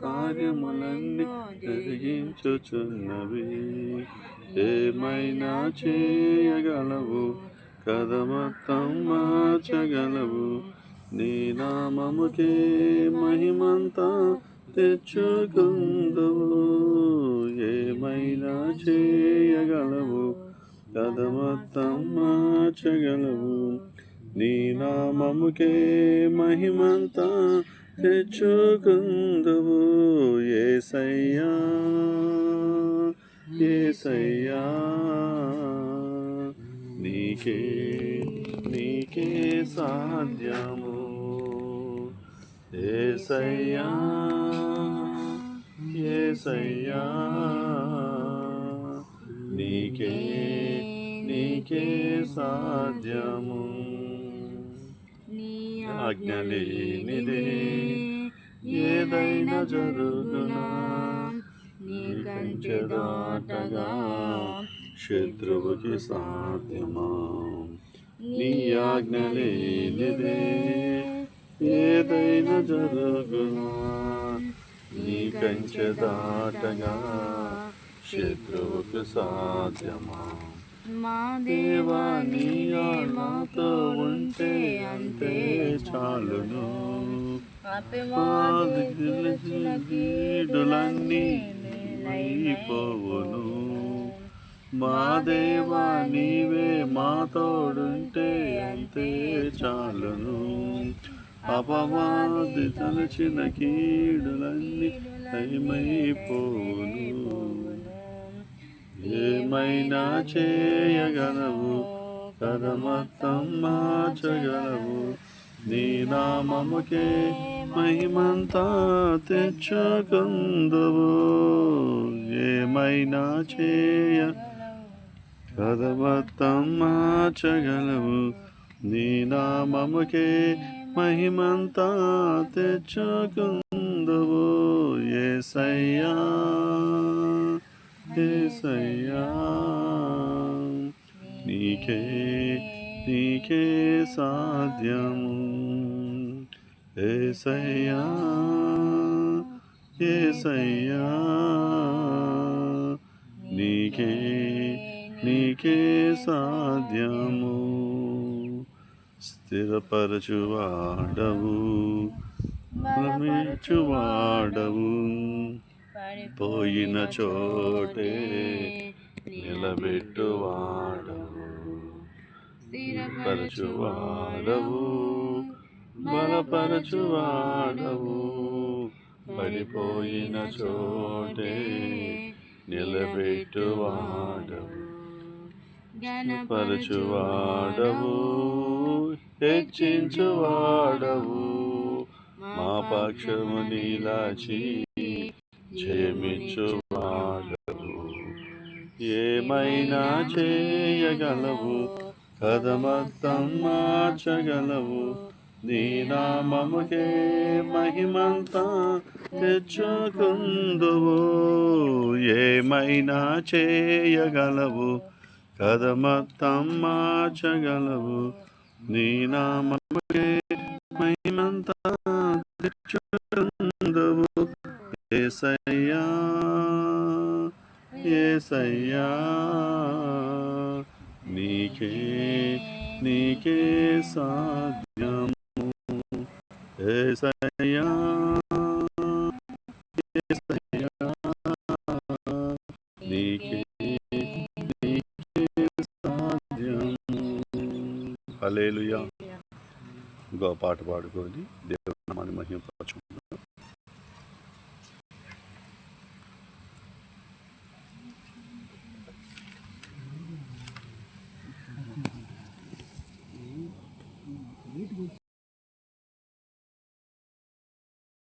కార్యములన్నీ జరిగించుచున్నవి. ఏమైనా చేయగలవు, కథ మొత్తం మార్చగలవు. నీ నామముకే మహిమంతా తెచ్చుకుందువు. ఏమైనా చేయగలవు, కథ మొత్తం మార్చగలవు. నీ నామముకే మహిమంతా తెచ్చుకుందువు. యేసయ్యా యేసయ్యా, నీకే నీకే సాధ్యము. యేసయ్యా యేసయ్యా, నీకే నీకే సాధ్యము. ఆజ్ఞ లేనిదే ఏదైనా జరుగునా, నీ కంచె దాటగా శత్రువుకి సాధ్యమా. నీ ఆజ్ఞ లేనిదే ఏదైనా జరుగునా, నీ కంచె దాటగా శత్రువుకి సాధ్యమా. మా దేవా నీ మాతో ఉంటే అంతే చాలును. కీడులన్నీ అయిపోవును. మా దేవా నీవే మాతోడుంటే అంతే చాలును. అపవాది తలచిన కీడులన్నీ అయిపోవును. ఏమైనా చేయగలవు, కథ మొత్తం మార్చగలవు. నీ నామముకే మహిమంతా తెచ్చుకుందువు. ఏమైనా కథ మొత్తం మార్చగలవు. నీ నామముకే మహిమంతా తెచ్చుకుందువు. యేసయ్యా యేసయ్యా, నీకే నీకే సాధ్యము. యేసయ్యా యేసయ్యా, నీకే నీకే సాధ్యము. స్థిరపరచువాడవు, బలమిచ్చువాడవు, పోయిన చోటే నిలబెట్టువాడవు. పరచువాడవు, బలపరచువాడవు, పడిపోయిన చోటే నిలబెట్టువాడవు. పరచువాడవు, హెచ్చించువాడవు, మా పక్షము నిలచి జయమిచ్చువాడవు. ఏమైనా చేయగలవు, కథ మొత్తం మార్చగలవు. నీ నామముకే మహిమంతా తెచ్చుకుందువు. ఏమైనా చేయగలవు, కథ మొత్తం మార్చగలవు. నీ నామముకే మహిమంతా తెచ్చుకుందువు. యేసయ్యా యేసయ్యా, నీకే నీకే సాధ్యము. యేసయ్యా యేసయ్యా, నీకే నీకే సాధ్యము. హల్లెలూయా. ఇంకో పాట పాడుకొని దేవుని నామాన్ని మహిమ